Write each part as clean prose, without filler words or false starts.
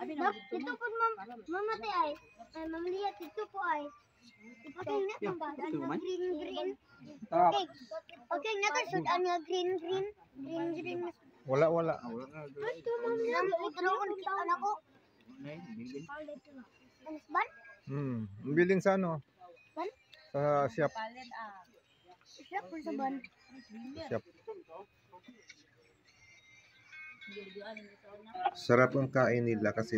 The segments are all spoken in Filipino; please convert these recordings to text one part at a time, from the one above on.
Dap, dito po mamatay ay. Ay, mamalihat dito po ay. Okay, na ba? Green. Okay. Okay, na to shoot ang green. Green. Wala. Anak ko. Ban? Bilin sa ano? Ban? Sa shop. Siya po sa ban. Shop. Sarap ang kain nila kasi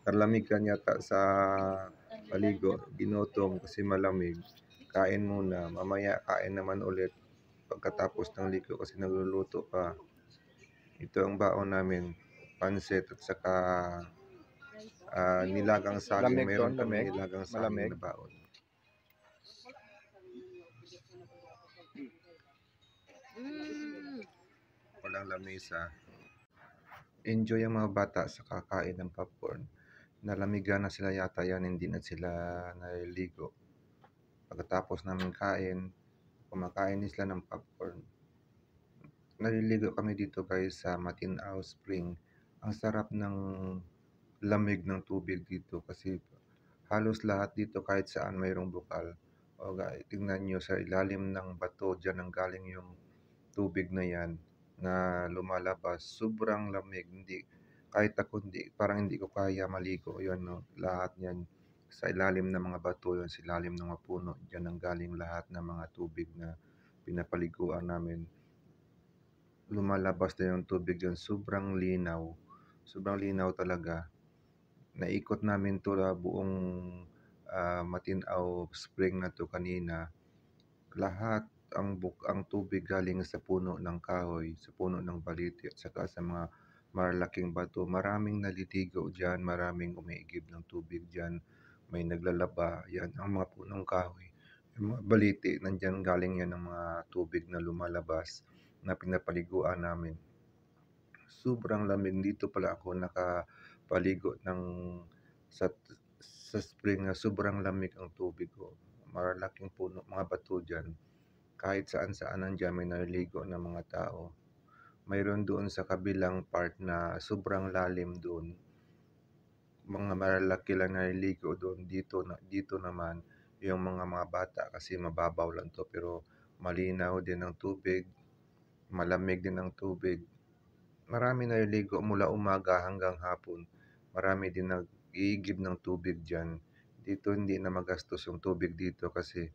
talamig ka yata sa paligo. Ginutom kasi malamig. Kain muna. Mamaya kain naman ulit pagkatapos ng ligo kasi nagluluto pa. Ito ang baon namin. Pansit at saka nilagang saging. Meron kami nilagang saging na baon. Walang lamesa. Enjoy ang mga bata sa kakain ng popcorn. Nalamigan na sila yata yan, hindi na sila naliligo. Pagkatapos namin kain, kumakain sila ng popcorn. Naliligo kami dito guys sa Matinao Spring. Ang sarap ng lamig ng tubig dito kasi halos lahat dito kahit saan mayroong bukal. O guys, tingnan nyo sa ilalim ng bato, dyan ang galing yung tubig na yan na lumalabas. Sobrang lamig, kahit ako parang hindi ko kaya maligo. Yan, no? Lahat yan sa ilalim ng mga bato, yan sa ilalim ng mga puno, dyan ang galing lahat ng mga tubig na pinapaliguan namin. Lumalabas na yung tubig yan, sobrang linaw talaga. Naikot namin to buong Matinao Spring na to kanina. Lahat ang tubig galing sa puno ng kahoy, sa puno ng baliti at saka sa mga malalaking bato. Maraming naliligo dyan, maraming umiigib ng tubig dyan. May naglalaba, yan ang mga punong kahoy. Yung mga baliti, nandyan galing yan ng mga tubig na lumalabas na pinapaliguan namin. Sobrang lamig. Dito pala ako nakapaligo sa spring na sobrang lamig ang tubig ko. Malalaking puno, mga bato dyan. Kahit saan nandiyan may naliligo ng mga tao. Mayroon doon sa kabilang part na sobrang lalim doon. Mga malalaki lang naliligo doon. Dito naman yung mga bata kasi mababaw lang to pero malinaw din ang tubig. Malamig din ang tubig. Marami naliligo mula umaga hanggang hapon. Marami din nag-iigib ng tubig dyan. Dito hindi na magastos yung tubig dito kasi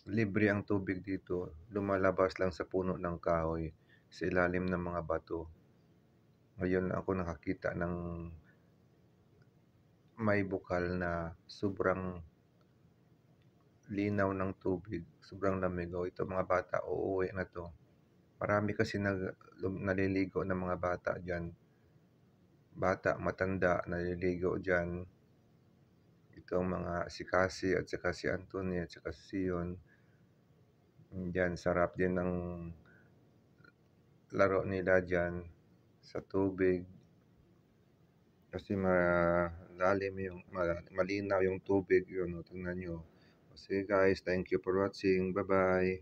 libre ang tubig dito. Lumalabas lang sa puno ng kahoy sa ilalim ng mga bato. Ngayon ako nakakita ng may bukal na sobrang linaw ng tubig. Sobrang lamig. Ito mga bata, uuwi na to. Marami kasi naliligo ng mga bata dyan. Bata, matanda, naliligo dyan. Ito ang mga si Cassie at saka si Anthony at saka si Sion. Dyan, sarap din ng laro nila dyan sa tubig. Kasi malinaw yung tubig. Yun, tingnan nyo. So guys, thank you for watching. Bye-bye.